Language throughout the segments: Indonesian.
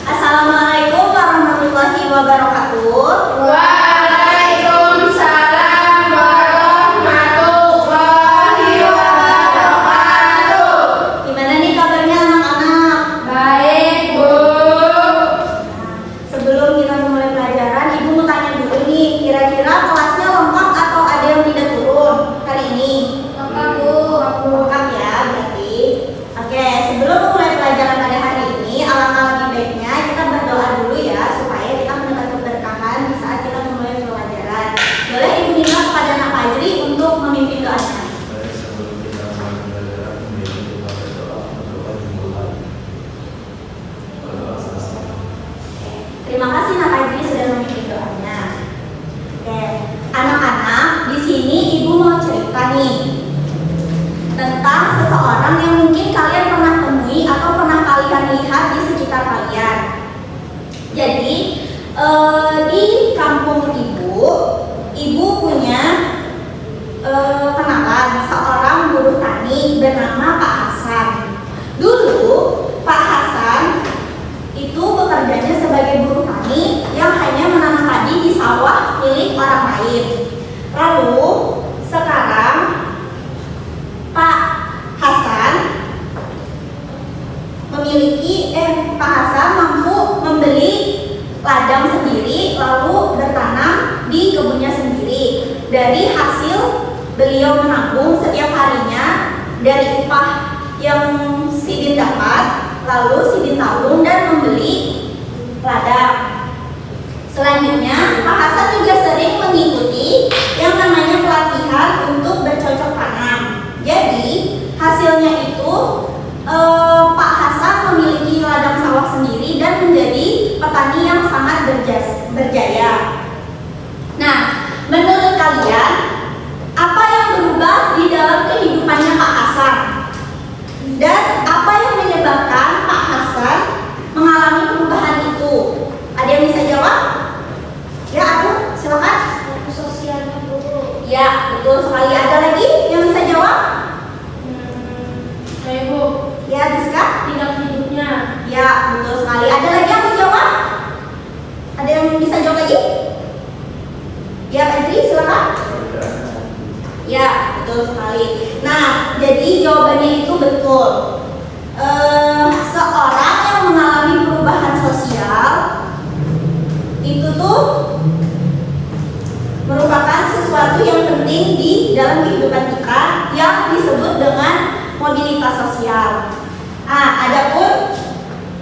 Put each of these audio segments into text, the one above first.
Assalamualaikum warahmatullahi wabarakatuh. Waalaikumsalam warahmatullahi wabarakatuh. Gimana nih kabarnya anak-anak? Baik, Bu. Sebelum kita mulai pelajaran, Ibu mau tanya dulu nih, kira-kira kelasnya lengkap atau ada yang tidak turun hari ini? Lengkap, Bu. Lengkap ya berarti. Oke, sebelum mulai pelajaran pada hari ini, alangkah lebih baiknya kita berdoa dulu ya, supaya kita mendapat keberkahan di saat kita memulai pelajaran. Boleh Ibu minta kepada anak Fajri untuk memimpin doanya. Sebelum kita mulai pelajaran, kita berdoa dimulai. Berdoa selesai. Terima kasih Nak Fajri sudah memimpin doanya. Oke, anak-anak, di sini Ibu mau cerita nih tentang seseorang yang mungkin kalian pernah temui atau pernah kalian lihat di sekitar kalian. Jadi di kampung Ibu punya kenalan seorang buruh tani bernama Pak Hasan. Dulu Pak Hasan itu bekerjanya sebagai buruh tani yang hanya menanam padi di sawah milik orang lain. Lalu sekarang Pak Hasan Pak Hasan mampu membeli ladang sendiri lalu bertanam di kebunnya sendiri. Dari hasil beliau menabung setiap harinya dari upah yang Sidin dapat, lalu Sidin tabung dan membeli ladang. Selanjutnya Pak Hasan juga sering mengikuti yang namanya pelatihan untuk bercocok tanam. Jadi hasilnya itu Pak Hasan memiliki ladang sawah sendiri dan menjadi petani yang sangat berjaya. Nah, menurut kalian apa yang berubah di dalam kehidupannya Pak Hasan? Dan apa yang menyebabkan Pak Hasan mengalami perubahan itu? Ada yang bisa jawab? Ya, aku silakan. Sosialnya dulu. Ya, betul sekali. Ada lagi yang bisa jawab? Saya, Bu. Ya, Rizka? Tidak hidupnya. Ya, betul sekali. Ada lagi yang mau jawab? Ada yang bisa jawab lagi? Ya, Pak Idri, silakan. Ya, betul sekali. Nah, jadi jawabannya itu betul. Seorang yang mengalami perubahan sosial itu tuh merupakan sesuatu yang penting di dalam kehidupan kita yang disebut dengan mobilitas sosial. Adapun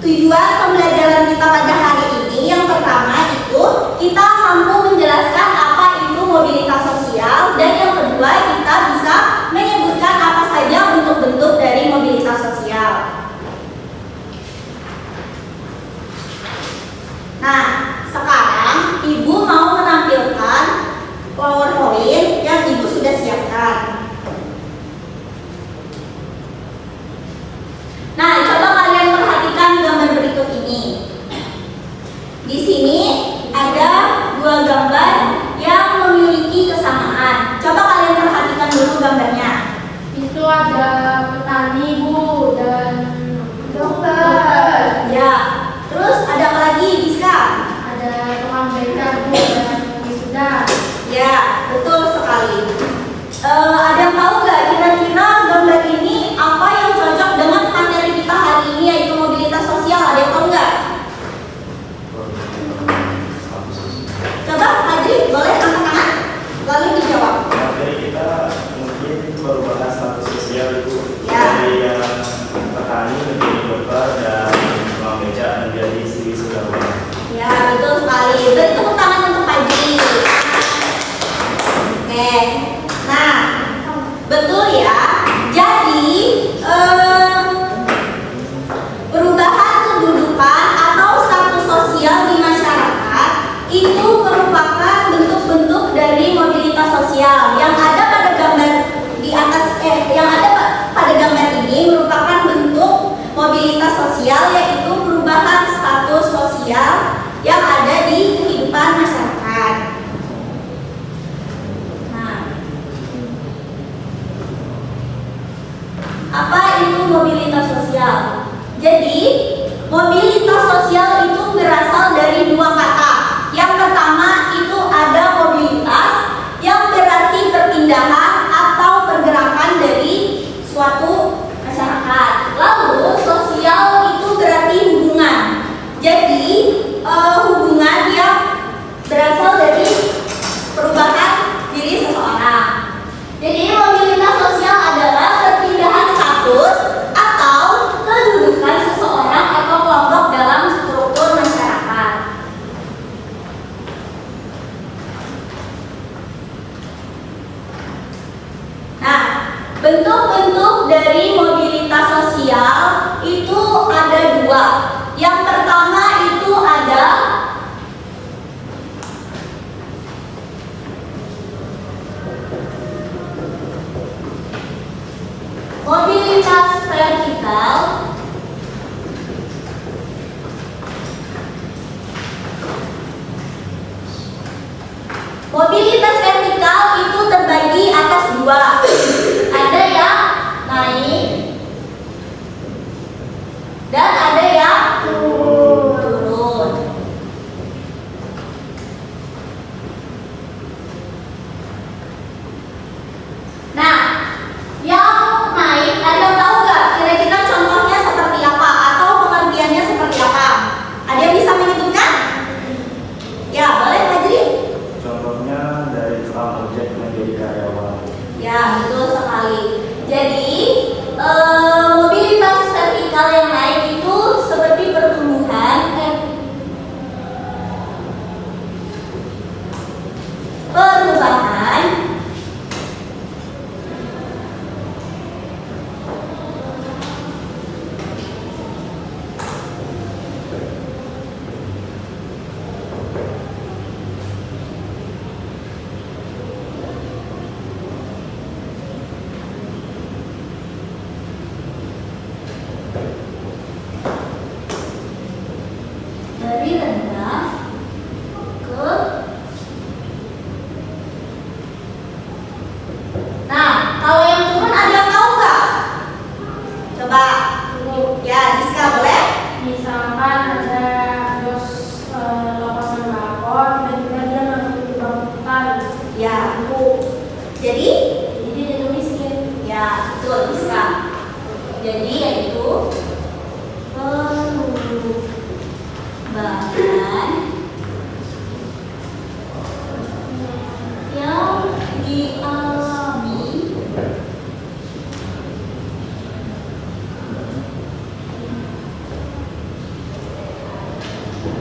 tujuan pembelajaran kita pada hari ini yang pertama itu kita mampu menjelaskan apa itu mobilitas sosial, dan yang kedua kita bisa menyebutkan apa saja bentuk-bentuk dari mobilitas sosial. Nah, sekarang Ibu mau menampilkan PowerPoint yang Ibu sudah siapkan. Nah, coba kalian perhatikan gambar berikut ini. Di sini ada dua gambar yang memiliki kesamaan. Coba kalian perhatikan dulu gambarnya. Itu ada petani, Bu, dan dokter. Ya. Terus ada apa lagi, Bisa? Ada tukang beca, Bu, dan wisuda. Ya, betul sekali. Ada yang tahu nggak kira-kira gambar ini apa yang cocok dengan materi kita hari ini, yaitu mobilitas sosial? Ada yang tahu nggak? Coba Fajri, boleh angkat tangan lalu dijawab. Materi kita mungkin perubahan status sosial itu Ya. dari yang petani menjadi dokter dan tukang beca menjadi istri saudara. Ya, betul sekali. Beri tepuk tangan untuk Fajri. Oke. Nah, betul ya. Jadi perubahan kedudukan atau status sosial di masyarakat itu merupakan bentuk-bentuk dari mobilitas sosial. Yang ada pada gambar di atas yang ada pada gambar ini merupakan bentuk mobilitas sosial, yaitu perubahan status sosial yang ada di kehidupan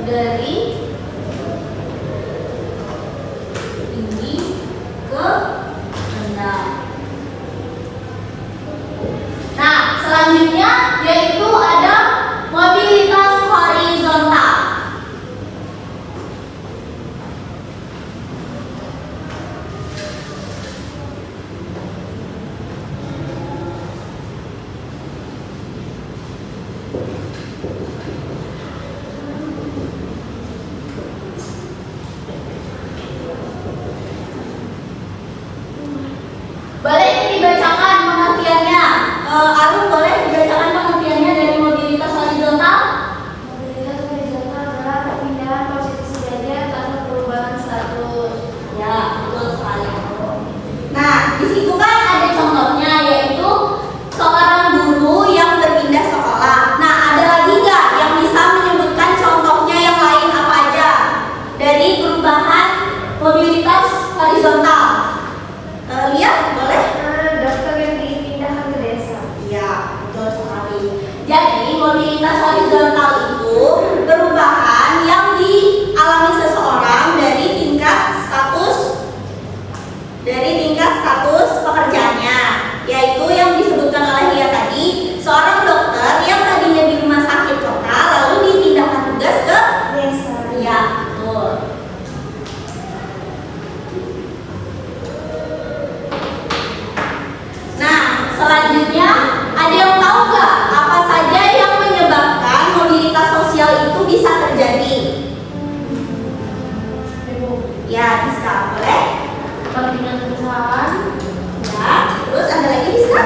dari tinggi ke rendah. Nah, selanjutnya yaitu ada mobilitas horizontal. Boleh ini dibacakan pengertiannya. Arun, boleh dibacakan pengertiannya dari mobilitas horizontal? Mobilitas horizontal adalah perpindahan posisi derajat atau perubahan status. Ya, betul sekali. Nah, di situ kan ada contohnya yaitu seorang guru yang berpindah sekolah. Nah, ada lagi nggak yang bisa menyebutkan contohnya yang lain apa aja dari perubahan mobilitas horizontal? Lihat, boleh? Dokter yang dipindahkan ke desa. Iya, betul sekali. Jadi, mobilitas horizontal itu perubahan yang dialami seseorang dari tingkat status pekerjaannya, yaitu yang disebutkan oleh Lia tadi, seorang dokter yang tadinya di rumah sakit kota lalu dipindahkan tugas ke Desa. iya, betul. Nah, selanjutnya ada yang tahu nggak apa saja yang menyebabkan mobilitas sosial itu bisa terjadi? Ya, bisa, boleh? Kepentingan perusahaan. Ya, terus ada lagi bisa?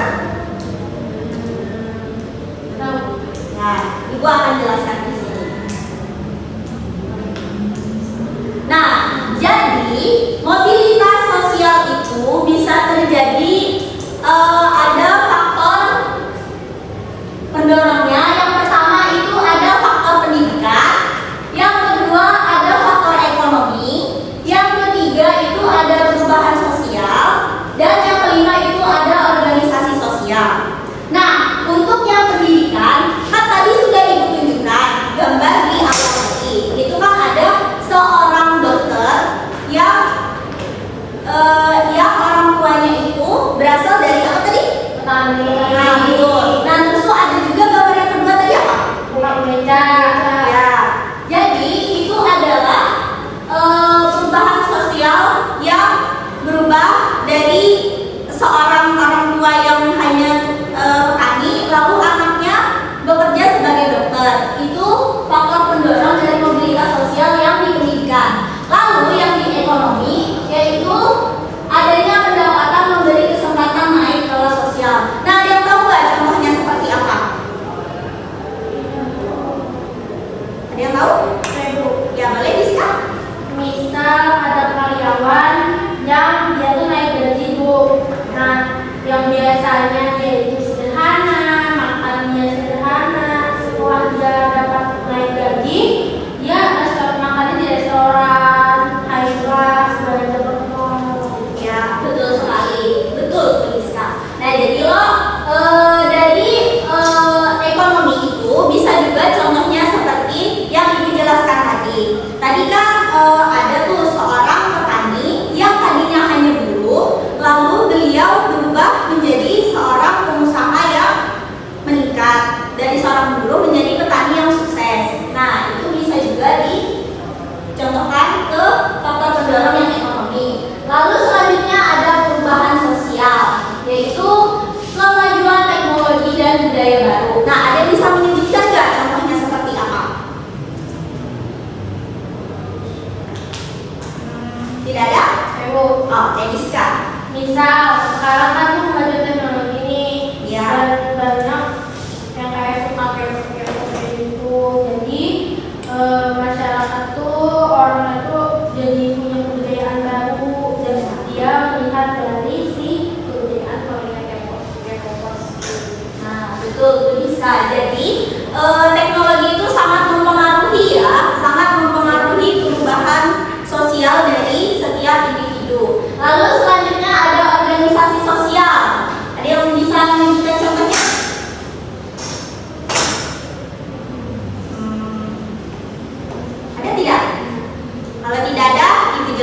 Tahu. Nah, Ibu akan jelaskan di sini. Nah, jadi mobilitas sosial itu bisa terjadi ada faktor pendorongnya. Yang pertama itu ada faktor pendidikan, yang kedua ada faktor ekonomi, yang ketiga itu ada perubahan sosial, dan yang kelima itu ada organisasi sosial. Nah, untuk yang pendidikan, kan tadi sudah Ibu tunjukkan gambar di awal tadi. Itu kan ada seorang dokter yang orang tuanya itu berasal dari apa tadi? Petani. Nah, betul. Nah, terus ada juga gambar yang kedua tadi apa? Tukang beca. Ya. Jadi itu adalah perubahan sosial yang berubah dari seorang orang tua yang hanya petani lalu anaknya bekerja sebagai dokter. Itu faktor pendorong dari mobilitas sosial yang di pendidikan. Lalu yang di ekonomi yaitu adanya pendapatan memberi kesempatan naik kelas sosial. Nah, ada yang tahu nggak contohnya seperti apa? Ada yang tahu? Ya, boleh bisa. Misal ada karyawan yang dia tuh naik gaji Bu. Nah, yang biasanya dia itu sederhana, makannya sederhana, setelah dia dapat naik gaji, dia makannya di restoran high class, belanja berkong. Ya, betul sekali. Betul, Rizka. Nah, jadi dari ekonomi itu bisa juga contohnya seperti yang Ibu jelaskan tadi. Tadi kan ada tuh seorang petani yang tadinya hanya buruh, lalu beliau berubah menjadi seorang pengusaha yang meningkat. Dari seorang buruh menjadi petani yang sukses. Nah, itu bisa juga dicontohkan ke faktor pendorong yang ekonomi. Lalu selanjutnya ada perubahan sosial, yaitu kemajuan teknologi dan budaya baru. Nah, ada yang bisa menyebutkan nggak contohnya seperti apa? Tidak ada? Oke, Rizka. Misal sekarang kan tuh maju teknologi nih, Ya. dan banyak yang kayak suka kayak gitu. Jadi masyarakat tuh orang itu jadi punya kebudayaan baru dan dia melihat dari si kebudayaan Korea K-pop. Nah, betul, Rizka. Jadi teknologi itu sangat mempengaruhi ya, sangat mempengaruhi perubahan sosial dari setiap individu. Lalu selanjutnya ada organisasi sosial. Ada yang bisa menyebutkan contohnya?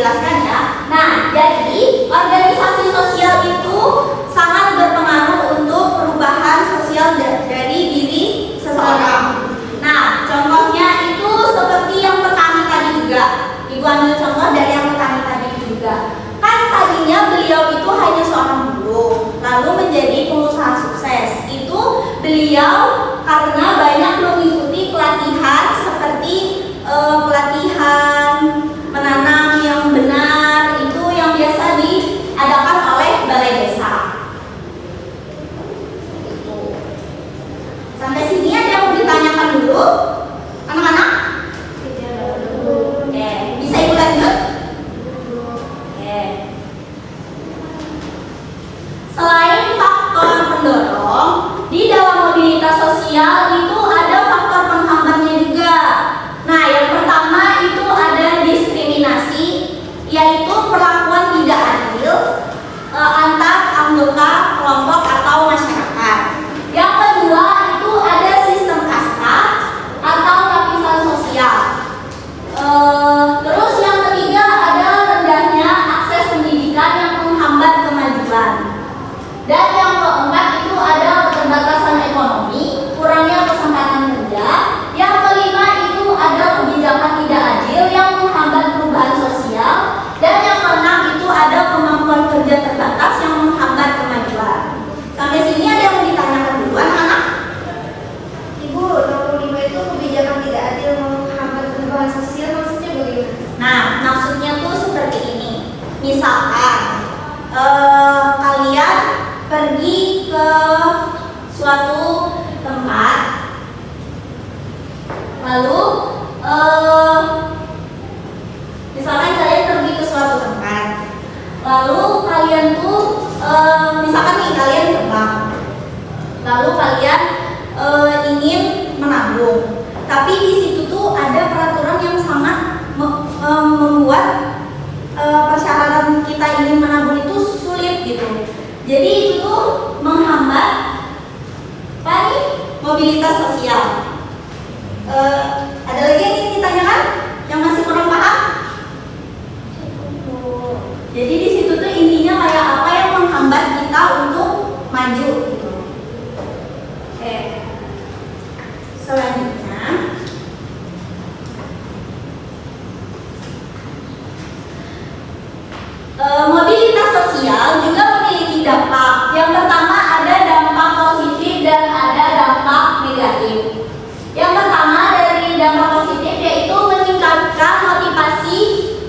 jelaskan ya. Nah, jadi organisasi sosial itu sangat berpengaruh untuk perubahan sosial dari diri seseorang. Nah, contohnya itu seperti yang petani tadi juga. Ibu ambil contoh dari yang petani tadi juga. Kan tadinya beliau itu hanya seorang buruh, lalu menjadi pengusaha sukses. Itu beliau karena banyak mengikuti pelatihan seperti pelatihan menanam yang benar, itu yang biasa diadakan oleh balai desa. Sampai sini ada yang mau ditanyakan dulu, anak-anak? Oke, bisa ibu lanjut? Oke. Selain faktor pendorong, di dalam mobilitas sosial itu ada faktor penghambatnya juga. Nah, yang pertama itu ada diskriminasi, yaitu perlakuan tidak adil antar anggota kelompok atau masyarakat. Yang kedua itu ada sistem kasta atau lapisan sosial. Terus yang ketiga ada rendahnya akses pendidikan yang menghambat kemajuan. Dan yang keempat itu ada keterbatasan ekonomi, kurangnya kesempatan kerja. Yang kelima itu ada kebijakan tidak adil yang menghambat perubahan sosial. Dan yang keenam itu ada kemampuan kerja terbatas yang menghambat kemajuan. Sampai sini ada yang mau ditanyakan dulu, anak-anak? Ibu, nomor 5 itu kebijakan tidak adil menghambat perubahan sosial, maksudnya bagaimana? Nah, maksudnya tuh seperti ini. Misalkan kalian pergi ke suatu tempat, lalu misalkan kalian pergi ke suatu tempat, lalu kalian tuh misalkan nih kalian ke bank, lalu kalian ingin menabung, tapi di situ tuh ada peraturan yang sangat membuat persyaratan kita ingin menabung itu sulit gitu. Jadi itu tuh menghambat apa nih? Mobilitas sosial. Ada lagi yang ingin ditanyakan? Yang masih kurang paham? Jadi di situ tuh intinya kayak apa yang menghambat kita untuk maju gitu. Oke. Selanjutnya mobilitas sosial juga memiliki dampak. Yang pertama ada dampak positif dan ada dampak negatif. Yang pertama dari dampak positif yaitu meningkatkan motivasi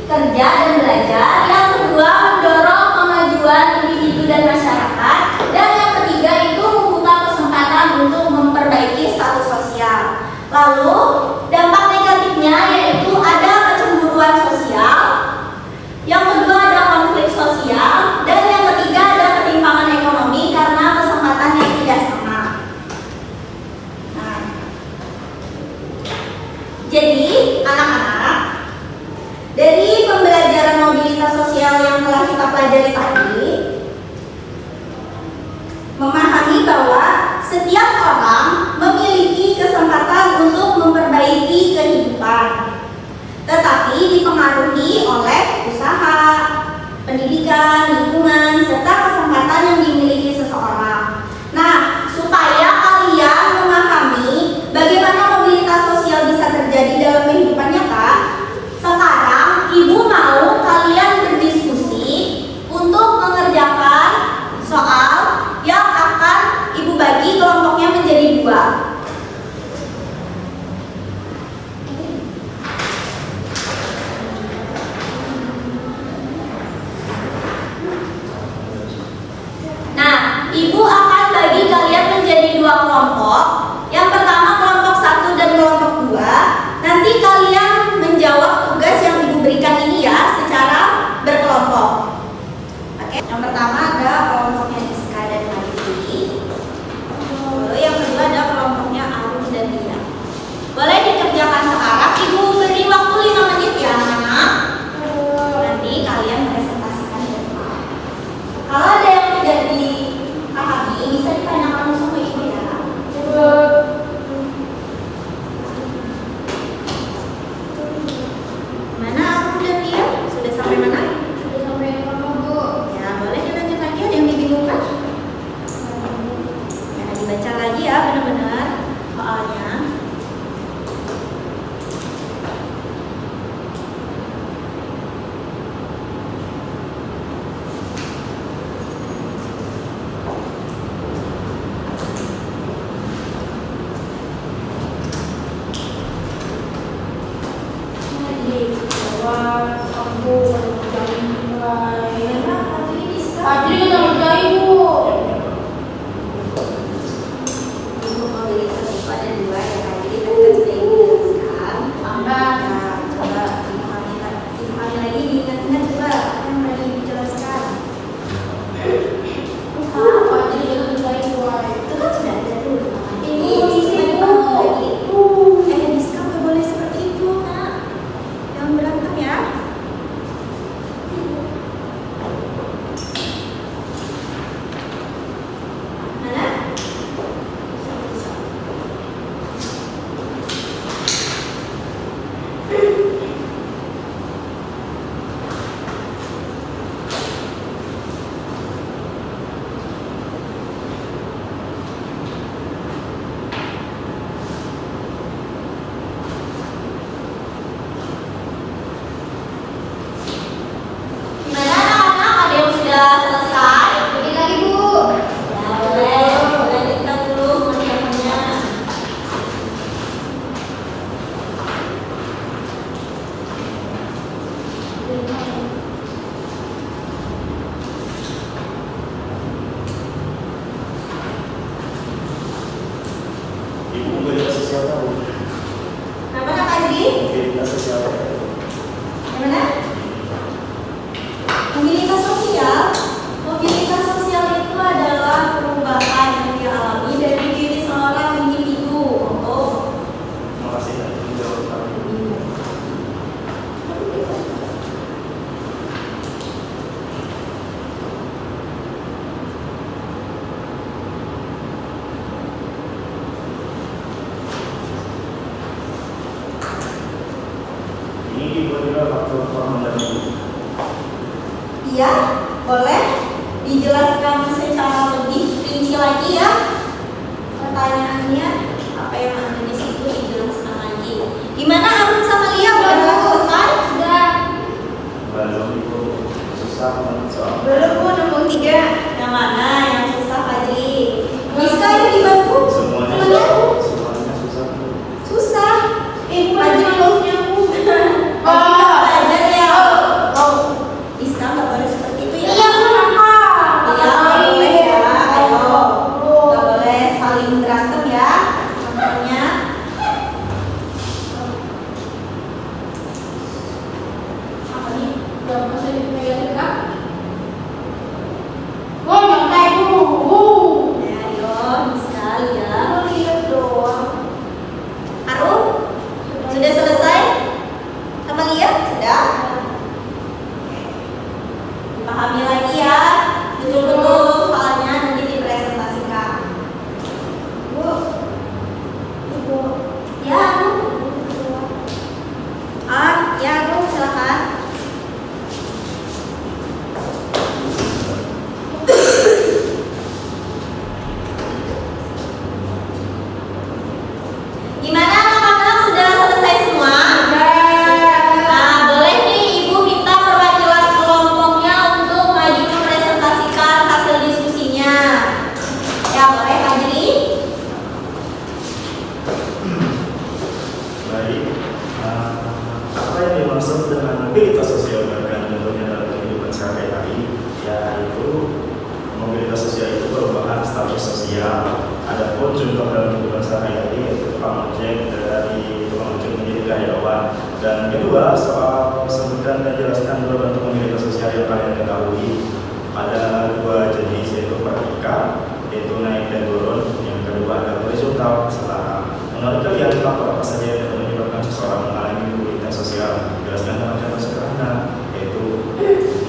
kerja dan belajar. Yang kedua mendorong kemajuan individu dan masyarakat. Dan yang ketiga itu membuka kesempatan untuk memperbaiki status sosial. Lalu dampak negatifnya yaitu ada kecemburuan sosial. Yang kedua ada konflik sosial, dan yang ketiga ada ketimpangan ekonomi karena kesempatan yang tidak sama. Nah, jadi anak-anak, dari pembelajaran mobilitas sosial yang telah kita pelajari tadi, memahami bahwa setiap orang memiliki kesempatan untuk memperbaiki kehidupan, tetapi dipengaruhi oleh usaha, pendidikan, lingkungan, serta kesempatan yang dimiliki seseorang. Nah, supaya kalian memahami bagaimana mobilitas sosial bisa terjadi dalam kehidupan nyata, sekarang Ibu mau kalian berdiskusi untuk mengerjakan soal yang akan Ibu bagi kelompoknya menjadi 2. Fajri bahwa aku mengerjain nilai. Fajri kita ngerjain Bu. Ibu mau berikan itu ada dua ya Kak. Jadi tadi kan sudah Ibu jelaskan. Tambah. Nah, coba dipahami lagi, diingat-ingat coba apa yang tadi Ibu jelaskan. Fajri kita ngerjain nilai. Itu kan sudah ada tuh. Ini Siswa Bu. dipahami lagi. Diska nggak boleh seperti itu Nak. Jangan berantem ya. Mana? Gimana anak-anak? Ada yang sudah selesai? Bikin lagi Bu. Ya boleh. Lanjutkan dulu mengerjakannya. Ibu mobilitas sosial tahu? Apa Kak Fajri? Mobilitas sosial tahu? Gimana? Mobilitas sosial. Mobilitas sosial itu adalah perubahan yang dialami dari diri seorang individu untuk Makasih ya, menjawab kami. Ini diberikan faktor pemahaman dari ibu. Iya, boleh dijelaskan secara lebih rinci lagi ya. Pertanyaannya apa yang ada di situ dijelaskan lagi. Gimana Arun sama Lia udah selesai? Sudah. Belum ibu susah banget soal. Belum Bu, nemu 3. Yang mana yang susah Fajri? Bisa yuk dibantu? Semuanya Semuanya? semuanya susah Bu. Susah. Ibu Fajri malunya Bu. belajar ya. Iska nggak boleh seperti itu ya. Iya Bu Kakak. Iya, nggak boleh ya. Ayo, nggak boleh saling berantem ya. Contohnya. Apa nih? Udah masuk di meja Kak? Oh, nyontek Bu. Ya, ayo, sekali ya. Lihat doang. Arun, sudah selesai? Sama Lia? Sudah? Pahami lagi ya. Betul-betul soalnya nanti dipresentasikan. Bu. Ibu. Ya, Arun. Ya, Arun, silakan. Gimana anak-anak sudah selesai semua? Nah, boleh nih Ibu minta perwakilan kelompoknya untuk maju mempresentasikan hasil diskusinya. Ya, boleh Fajri? Baik, apa yang dimaksud dengan mobilitas sosial bahkan tentunya dalam kehidupan sehari-hari, yaitu mobilitas sosial itu perubahan status sosial. Adapun contoh dalam kehidupan sehari-hari yaitu tukang ojek dari tukang ojek menjadi karyawan. Dan kedua, soal sebutkan dan jelaskan dua bentuk mobilitas sosial yang kalian ketahui. Ada dua jenis, yaitu vertikal, yaitu naik dan turun. Yang kedua ada horizontal, setara. Menurut kalian faktor apa saja yang dapat menyebabkan seseorang mengalami mobilitas sosial? Jelaskan dengan contoh sederhana, yaitu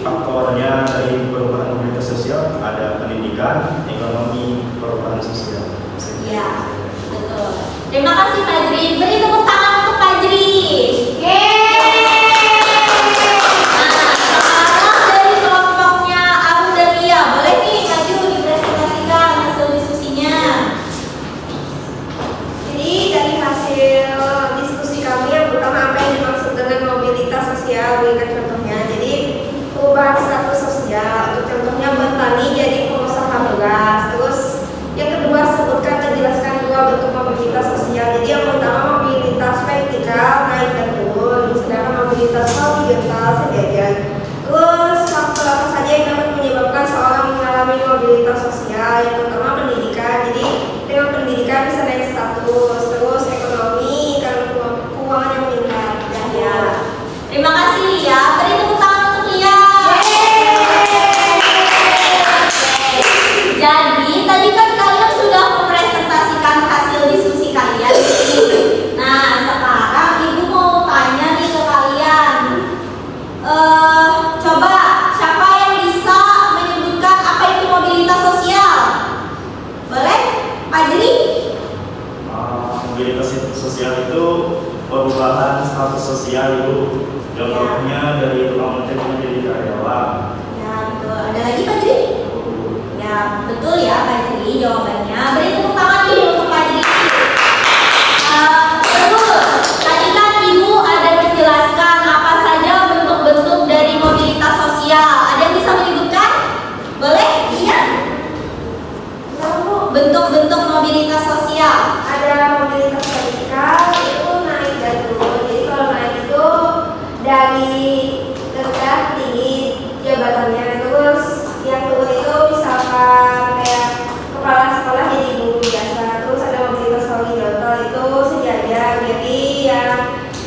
faktornya dari perubahan mobilitas sosial ada pendidikan, ekonomi, perubahan sosial. Ya, betul. Terima kasih Fajri. Beri tepuk tangan untuk Fajri. Nah, sekarang dari kelompoknya Arun dan Lia, boleh nih maju dipresentasikan hasil diskusinya. Jadi dari hasil diskusi kami yang Terima kasih Lia. Beri tepuk tangan untuk Lia. Jadi tadi kan kalian sudah mempresentasikan hasil diskusi kalian di sini. Nah, sekarang Ibu mau tanya nih ke kalian. Coba siapa yang bisa menyebutkan apa itu mobilitas sosial? Boleh? Pak Jeri? Mobilitas sosial itu perubahan status sosial itu. Contohnya dari tukang ojek menjadi karyawan. Ya, betul. Ada lagi Pak Jeri? Ya, betul ya Pak Jeri jawabannya. Beri tepuk tangan nih untuk Pak Jeri. Betul. Tadi kan Ibu ada menjelaskan apa saja bentuk-bentuk dari mobilitas sosial. Ada yang bisa menyebutkan? Boleh? Iya? Bentuk-bentuk mobilitas sosial. Ada mobilitas vertikal, itu naik dan turun. Jadi kalau naik itu dari rendah tinggi jabatannya, terus yang turun itu misalkan kayak kepala sekolah jadi guru biasa. Terus ada mobilitas horizontal itu sejajar, jadi yang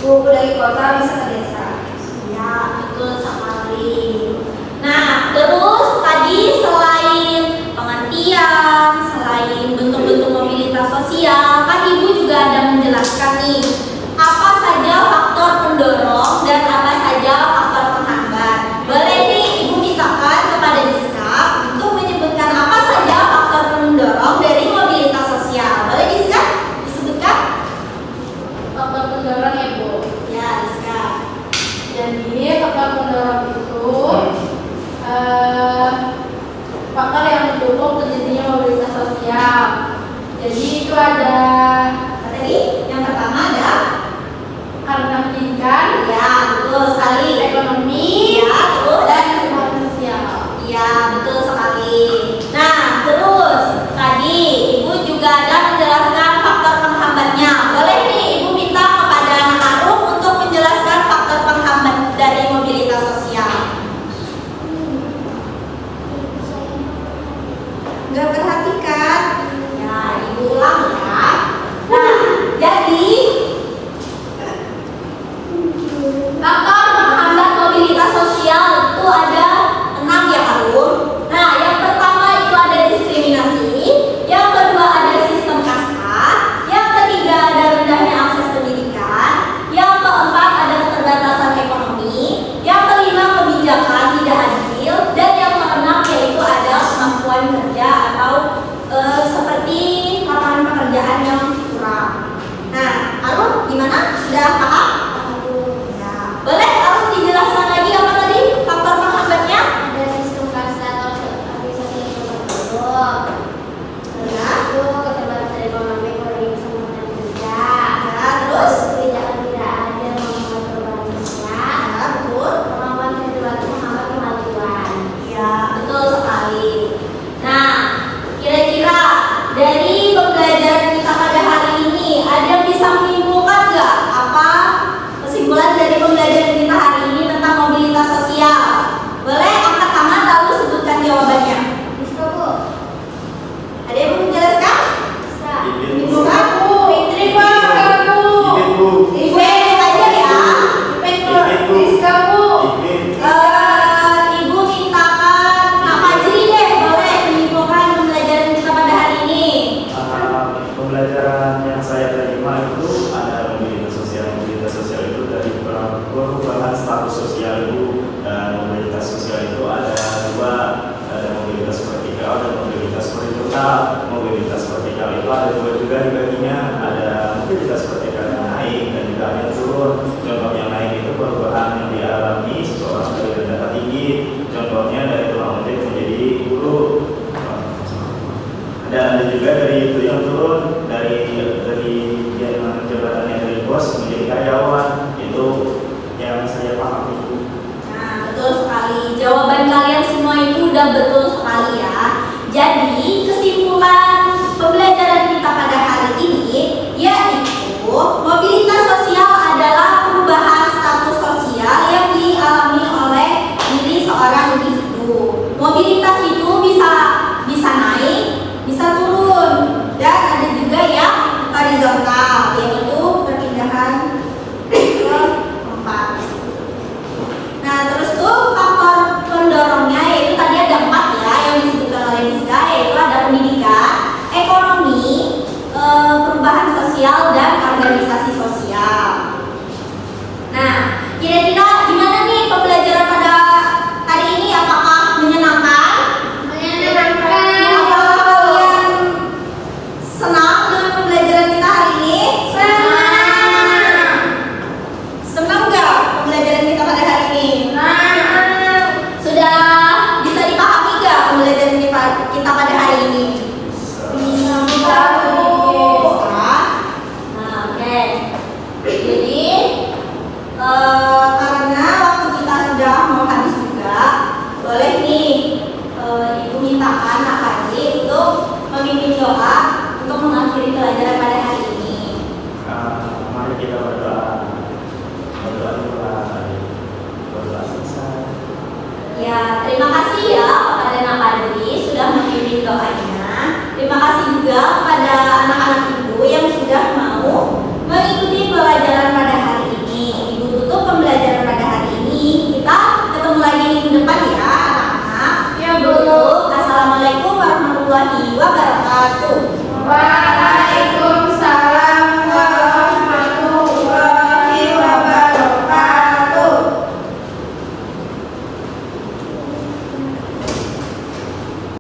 guru dari kota bisa ke desa. Ya, betul sekali. Nah, terus tadi selain pengertian, selain bentuk-bentuk mobilitas sosial, kan Ibu juga ada menjelaskan nih apa saja faktor pendorong dan apa saja faktor penghambat. Boleh nih Ibu mintakan kepada Diska untuk menyebutkan apa saja faktor pendorong dari mobilitas sosial. Boleh Diska disebutkan? Faktor pendorong ya Bu. Ya, Diska. Jadi faktor pendorong itu kita berdoa. Berdoa dimulai. Berdoa selesai. Ya, terima kasih ya kepada Nak Adri sudah mengirim doanya. Terima kasih juga kepada anak-anak ibu yang sudah mau mengikuti pelajaran pada hari ini. Ibu tutup pembelajaran pada hari ini. Kita ketemu lagi minggu depan ya anak-anak. Ya, Ibu Bu. tutup. Assalamualaikum warahmatullahi wabarakatuh. Wah.